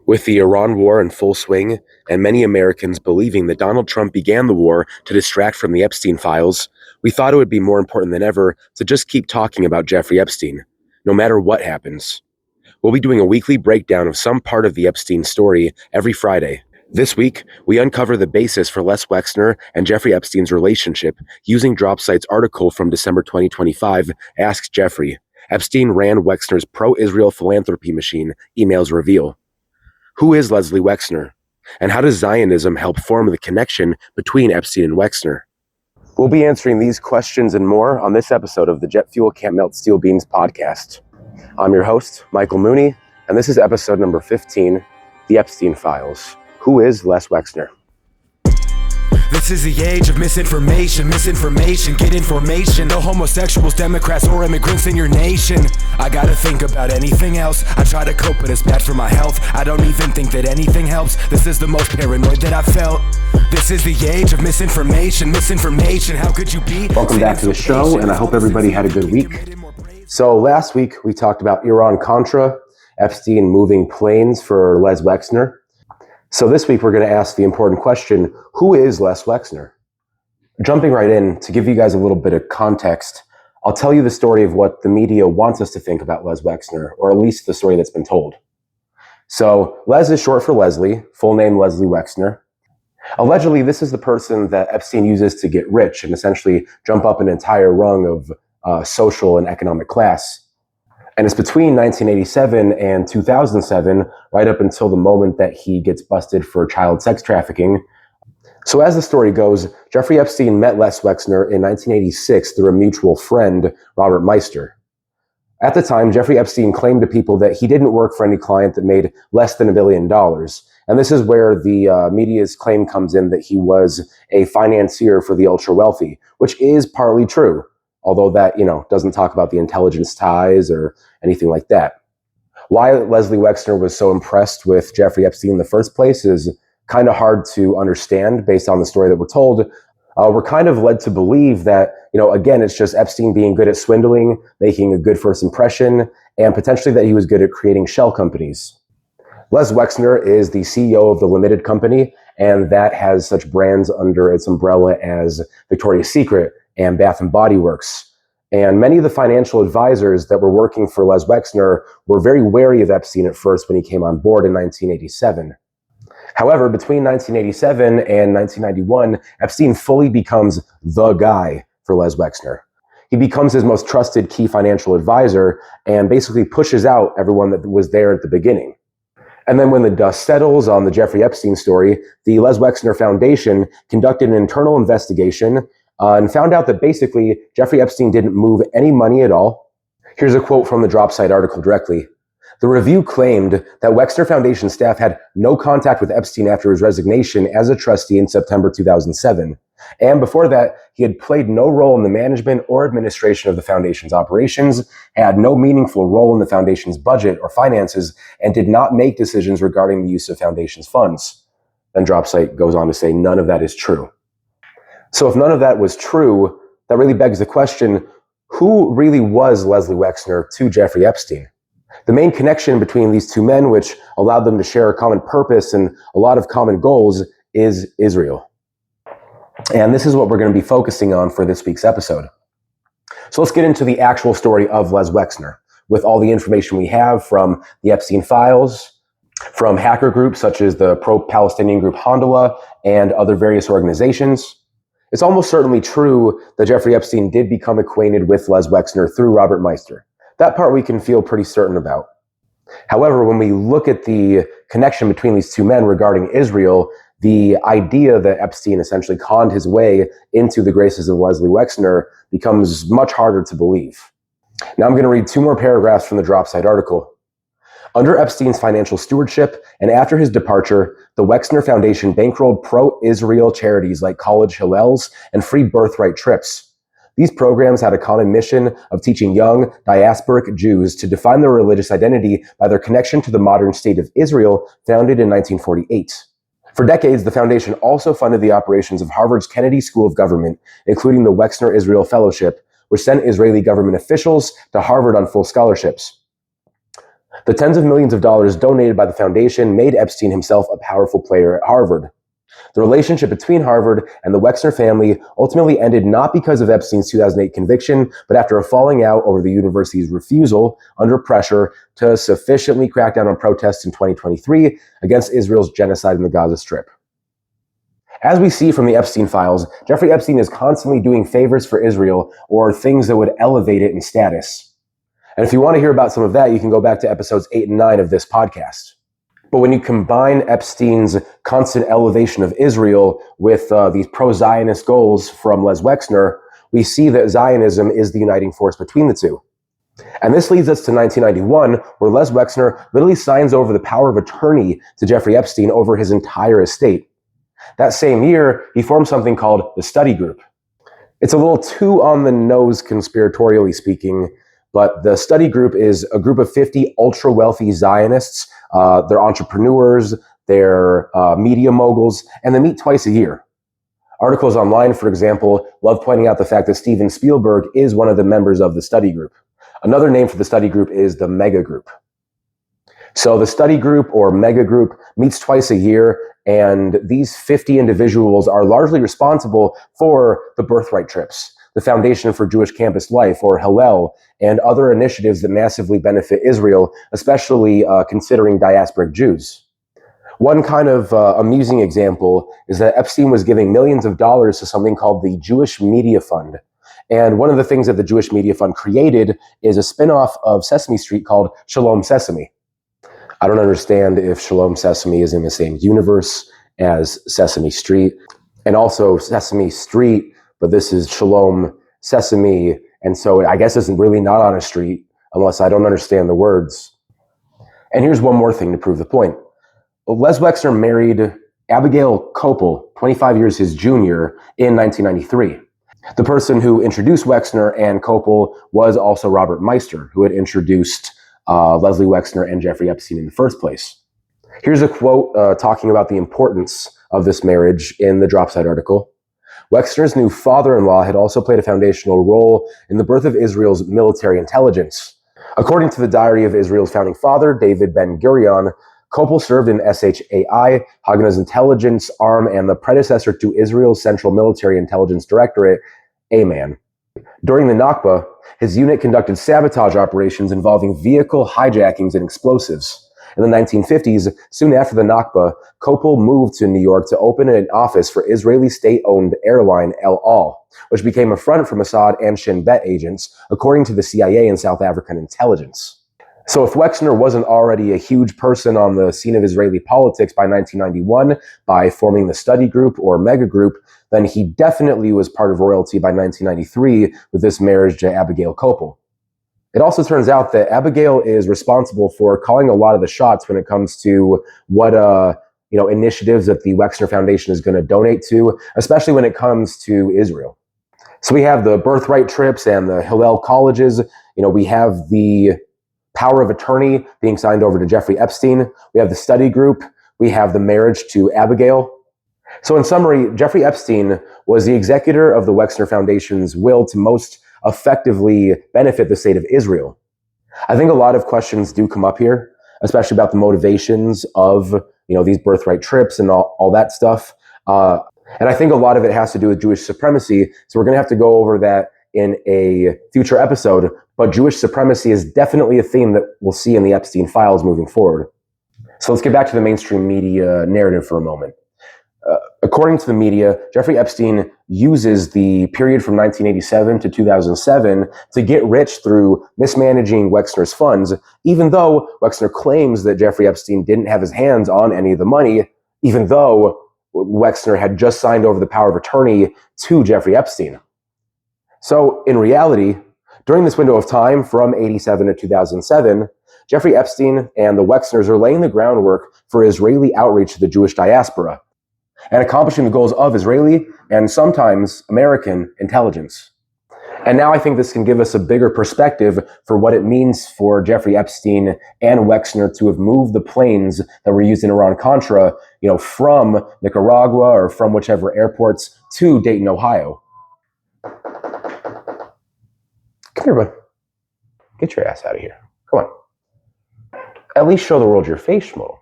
With the Iran war in full swing, and many Americans believing that Donald Trump began the war to distract from the Epstein files, we thought it would be more important than ever to just keep talking about Jeffrey Epstein, no matter what happens. We'll be doing a weekly breakdown of some part of the Epstein story every Friday. This week, we uncover the basis for Les Wexner and Jeffrey Epstein's relationship using DropSite's article from December 2025, Ask Jeffrey. Epstein ran Wexner's pro-Israel philanthropy machine, emails reveal. Who is Leslie Wexner? And how does Zionism help form the connection between Epstein and Wexner? We'll be answering these questions and more on this episode of the Jet Fuel Can't Melt Steel Beams podcast. I'm your host, Michael Mooney, and this is episode number 15, The Epstein Files. Who is Les Wexner? This is the age of misinformation, get information. No homosexuals, Democrats, or immigrants in your nation. I gotta think about anything else. I try to cope, but it's bad for my health. I don't even think that anything helps. This is the most paranoid that I've felt. This is the age of misinformation. How could you be? Welcome back to the show, and I hope everybody had a good week. So last week, we talked about Iran-Contra, Epstein moving planes for Les Wexner. So this week, we're going to ask the important question, who is Les Wexner? Jumping right in, to give you guys a little bit of context, I'll tell you the story of what the media wants us to think about Les Wexner, or at least the story that's been told. So Les is short for Leslie, full name Leslie Wexner. Allegedly, this is the person that Epstein uses to get rich and essentially jump up an entire rung of social and economic class. And it's between 1987 and 2007, right up until the moment that he gets busted for child sex trafficking. So as the story goes, Jeffrey Epstein met Les Wexner in 1986 through a mutual friend, Robert Meister. At the time, Jeffrey Epstein claimed to people that he didn't work for any client that made less than $1 billion. And this is where the media's claim comes in that he was a financier for the ultra-wealthy, which is partly true. Although that, doesn't talk about the intelligence ties or anything like that. Why Leslie Wexner was so impressed with Jeffrey Epstein in the first place is kind of hard to understand based on the story that we're told. We're kind of led to believe that, again, it's just Epstein being good at swindling, making a good first impression, and potentially that he was good at creating shell companies. Les Wexner is the CEO of the Limited Company, and that has such brands under its umbrella as Victoria's Secret and Bath & Body Works. And many of the financial advisors that were working for Les Wexner were very wary of Epstein at first when he came on board in 1987. However, between 1987 and 1991, Epstein fully becomes the guy for Les Wexner. He becomes his most trusted key financial advisor and basically pushes out everyone that was there at the beginning. And then when the dust settles on the Jeffrey Epstein story, the Les Wexner Foundation conducted an internal investigation and found out that basically Jeffrey Epstein didn't move any money at all. Here's a quote from the DropSite article directly. The review claimed that Wexner Foundation staff had no contact with Epstein after his resignation as a trustee in September 2007. And before that, he had played no role in the management or administration of the foundation's operations, had no meaningful role in the foundation's budget or finances, and did not make decisions regarding the use of foundation's funds. Then DropSite goes on to say none of that is true. So if none of that was true, that really begs the question, who really was Leslie Wexner to Jeffrey Epstein? The main connection between these two men, which allowed them to share a common purpose and a lot of common goals, is Israel. And this is what we're going to be focusing on for this week's episode. So let's get into the actual story of Les Wexner, with all the information we have from the Epstein files, from hacker groups such as the pro-Palestinian group Handala and other various organizations. It's almost certainly true that Jeffrey Epstein did become acquainted with Les Wexner through Robert Meister. That part we can feel pretty certain about. However, when we look at the connection between these two men regarding Israel, the idea that Epstein essentially conned his way into the graces of Leslie Wexner becomes much harder to believe. Now I'm going to read 2 more paragraphs from the DropSite article. Under Epstein's financial stewardship, and after his departure, the Wexner Foundation bankrolled pro-Israel charities like college Hillels and free birthright trips. These programs had a common mission of teaching young, diasporic Jews to define their religious identity by their connection to the modern state of Israel, founded in 1948. For decades, the foundation also funded the operations of Harvard's Kennedy School of Government, including the Wexner Israel Fellowship, which sent Israeli government officials to Harvard on full scholarships. The tens of millions of dollars donated by the foundation made Epstein himself a powerful player at Harvard. The relationship between Harvard and the Wexner family ultimately ended not because of Epstein's 2008 conviction, but after a falling out over the university's refusal, under pressure, to sufficiently crack down on protests in 2023 against Israel's genocide in the Gaza Strip. As we see from the Epstein files, Jeffrey Epstein is constantly doing favors for Israel or things that would elevate it in status. And if you want to hear about some of that, you can go back to episodes 8 and 9 of this podcast. But when you combine Epstein's constant elevation of Israel with these pro-Zionist goals from Les Wexner, we see that Zionism is the uniting force between the two. And this leads us to 1991, where Les Wexner literally signs over the power of attorney to Jeffrey Epstein over his entire estate. That same year, he formed something called the Study Group. It's a little too on the nose conspiratorially speaking, but the Study Group is a group of 50 ultra-wealthy Zionists. They're entrepreneurs, they're media moguls, and they meet twice a year. Articles online, for example, love pointing out the fact that Steven Spielberg is one of the members of the Study Group. Another name for the Study Group is the Mega Group. So the Study Group or Mega Group meets twice a year, and these 50 individuals are largely responsible for the birthright trips, the Foundation for Jewish Campus Life, or Hillel, and other initiatives that massively benefit Israel, especially considering diasporic Jews. One kind of amusing example is that Epstein was giving millions of dollars to something called the Jewish Media Fund. And one of the things that the Jewish Media Fund created is a spin-off of Sesame Street called Shalom Sesame. I don't understand if Shalom Sesame is in the same universe as Sesame Street, and also Sesame Street, but this is Shalom Sesame, and so I guess it's really not on a street unless I don't understand the words. And here's one more thing to prove the point. Les Wexner married Abigail Kopel, 25 years his junior, in 1993. The person who introduced Wexner and Kopel was also Robert Meister, who had introduced Leslie Wexner and Jeffrey Epstein in the first place. Here's a quote talking about the importance of this marriage in the Dropside article. Wexner's new father-in-law had also played a foundational role in the birth of Israel's military intelligence. According to the diary of Israel's founding father, David Ben-Gurion, Kopel served in SHAI, Haganah's intelligence arm, and the predecessor to Israel's Central Military Intelligence Directorate, AMAN. During the Nakba, his unit conducted sabotage operations involving vehicle hijackings and explosives. In the 1950s, soon after the Nakba, Kopel moved to New York to open an office for Israeli state-owned airline El Al, which became a front for Mossad and Shin Bet agents, according to the CIA and South African intelligence. So if Wexner wasn't already a huge person on the scene of Israeli politics by 1991 by forming the Study Group or Mega Group, then he definitely was part of royalty by 1993 with this marriage to Abigail Kopel. It also turns out that Abigail is responsible for calling a lot of the shots when it comes to what initiatives that the Wexner Foundation is going to donate to, especially when it comes to Israel. So we have the birthright trips and the Hillel colleges. We have the power of attorney being signed over to Jeffrey Epstein. We have the Study Group. We have the marriage to Abigail. So in summary, Jeffrey Epstein was the executor of the Wexner Foundation's will to most effectively benefit the state of Israel. I think a lot of questions do come up here, especially about the motivations of these birthright trips and all that stuff. And I think a lot of it has to do with Jewish supremacy. So we're going to have to go over that in a future episode. But Jewish supremacy is definitely a theme that we'll see in the Epstein files moving forward. So let's get back to the mainstream media narrative for a moment. According to the media, Jeffrey Epstein uses the period from 1987 to 2007 to get rich through mismanaging Wexner's funds, even though Wexner claims that Jeffrey Epstein didn't have his hands on any of the money, even though Wexner had just signed over the power of attorney to Jeffrey Epstein. So in reality, during this window of time from 87 to 2007, Jeffrey Epstein and the Wexners are laying the groundwork for Israeli outreach to the Jewish diaspora and accomplishing the goals of Israeli and sometimes American intelligence. And now I think this can give us a bigger perspective for what it means for Jeffrey Epstein and Wexner to have moved the planes that were used in Iran-Contra, from Nicaragua or from whichever airports to Dayton, Ohio. Come here, bud. Get your ass out of here. Come on. At least show the world your face, Schmo.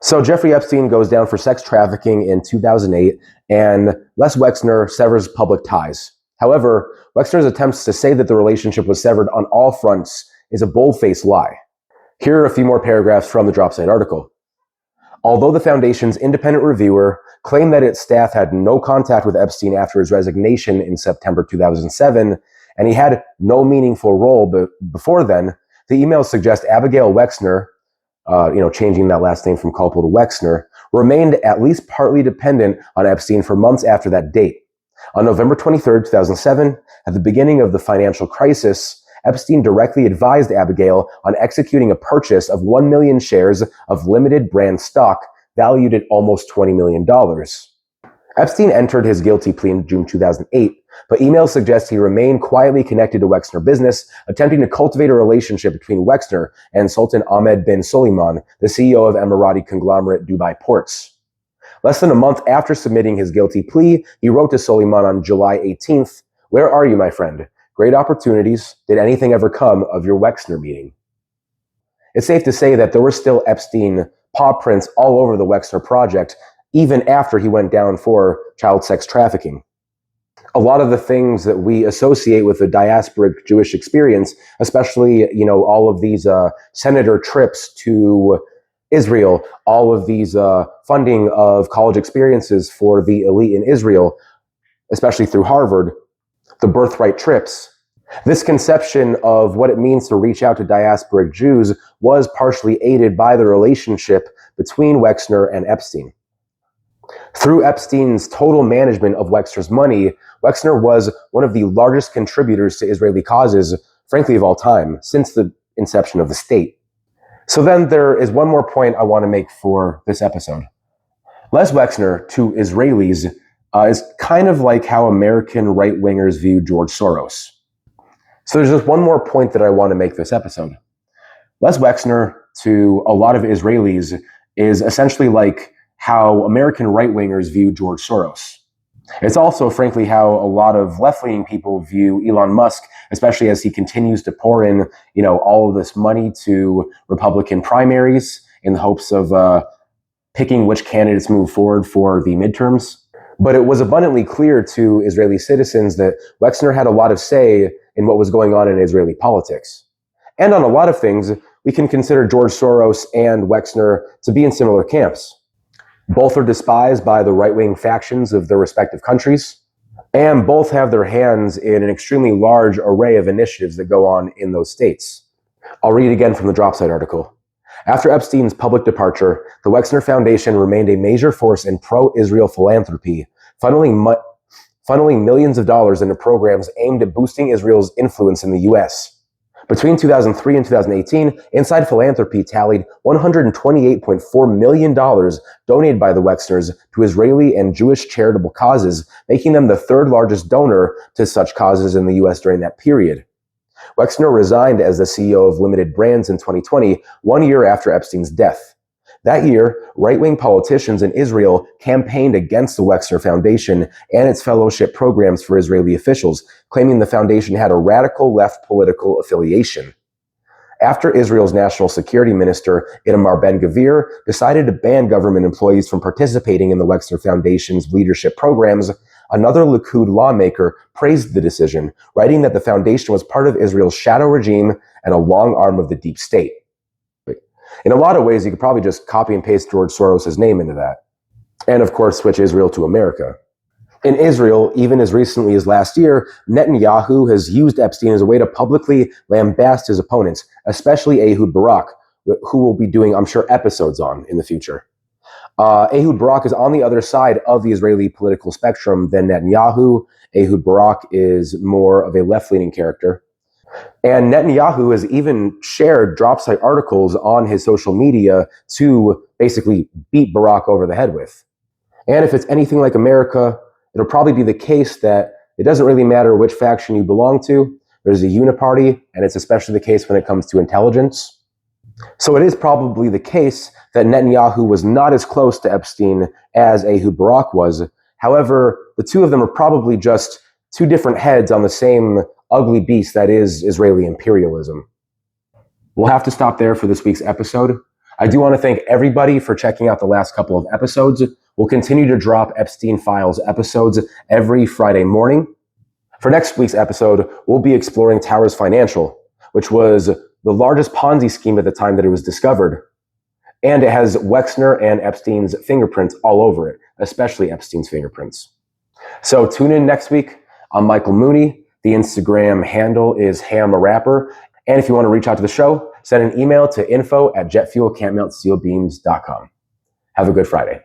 So Jeffrey Epstein goes down for sex trafficking in 2008, and Les Wexner severs public ties. However, Wexner's attempts to say that the relationship was severed on all fronts is a bold-faced lie. Here are a few more paragraphs from the Dropsite article. Although the Foundation's independent reviewer claimed that its staff had no contact with Epstein after his resignation in September 2007, and he had no meaningful role before then, the emails suggest Abigail Wexner, changing that last name from Culpel to Wexner, remained at least partly dependent on Epstein for months after that date. On November 23, 2007, at the beginning of the financial crisis, Epstein directly advised Abigail on executing a purchase of 1 million shares of limited brand stock valued at almost $20 million. Epstein entered his guilty plea in June 2008, but emails suggest he remained quietly connected to Wexner business, attempting to cultivate a relationship between Wexner and Sultan Ahmed bin Suleiman, the CEO of Emirati conglomerate Dubai Ports. Less than a month after submitting his guilty plea, he wrote to Suleiman on July 18th, "Where are you, my friend? Great opportunities. Did anything ever come of your Wexner meeting?" It's safe to say that there were still Epstein paw prints all over the Wexner project, even after he went down for child sex trafficking. A lot of the things that we associate with the diasporic Jewish experience, especially, all of these senator trips to Israel, all of these funding of college experiences for the elite in Israel, especially through Harvard, the birthright trips. This conception of what it means to reach out to diasporic Jews was partially aided by the relationship between Wexner and Epstein. Through Epstein's total management of Wexner's money, Wexner was one of the largest contributors to Israeli causes, frankly, of all time, since the inception of the state. So then there is one more point I want to make for this episode. Les Wexner, to Israelis, is kind of like how American right-wingers view George Soros. So there's just one more point that I want to make this episode. Les Wexner, to a lot of Israelis, is essentially like how American right-wingers view George Soros. It's also, frankly, how a lot of left-leaning people view Elon Musk, especially as he continues to pour in, all of this money to Republican primaries in the hopes of picking which candidates move forward for the midterms. But it was abundantly clear to Israeli citizens that Wexner had a lot of say in what was going on in Israeli politics. And on a lot of things, we can consider George Soros and Wexner to be in similar camps. Both are despised by the right-wing factions of their respective countries, and both have their hands in an extremely large array of initiatives that go on in those states. I'll read again from the Dropsite article. After Epstein's public departure, the Wexner Foundation remained a major force in pro-Israel philanthropy, funneling millions of dollars into programs aimed at boosting Israel's influence in the U.S. Between 2003 and 2018, Inside Philanthropy tallied $128.4 million donated by the Wexners to Israeli and Jewish charitable causes, making them the third largest donor to such causes in the U.S. during that period. Wexner resigned as the CEO of Limited Brands in 2020, 1 year after Epstein's death. That year, right-wing politicians in Israel campaigned against the Wexner Foundation and its fellowship programs for Israeli officials, claiming the foundation had a radical left political affiliation. After Israel's national security minister, Itamar Ben-Gvir, decided to ban government employees from participating in the Wexner Foundation's leadership programs, another Likud lawmaker praised the decision, writing that the foundation was part of Israel's shadow regime and a long arm of the deep state. In a lot of ways, you could probably just copy and paste George Soros' name into that. And of course, switch Israel to America. In Israel, even as recently as last year, Netanyahu has used Epstein as a way to publicly lambast his opponents, especially Ehud Barak, who we'll be doing, I'm sure, episodes on in the future. Ehud Barak is on the other side of the Israeli political spectrum than Netanyahu. Ehud Barak is more of a left-leaning character. And Netanyahu has even shared Dropsite articles on his social media to basically beat Barak over the head with. And if it's anything like America, it'll probably be the case that it doesn't really matter which faction you belong to. There's a uniparty, and it's especially the case when it comes to intelligence. So it is probably the case that Netanyahu was not as close to Epstein as Ehud Barak was. However, the two of them are probably just two different heads on the same ugly beast that is Israeli imperialism. We'll have to stop there for this week's episode. I do want to thank everybody for checking out the last couple of episodes. We'll continue to drop Epstein Files episodes every Friday morning. For next week's episode, we'll be exploring Towers Financial, which was the largest Ponzi scheme at the time that it was discovered. And it has Wexner and Epstein's fingerprints all over it, especially Epstein's fingerprints. So tune in next week. I'm Michael Mooney. The Instagram handle is HamARapper. And if you want to reach out to the show, send an email to info@jetfuelcan'tmeltsteelbeams.com. Have a good Friday.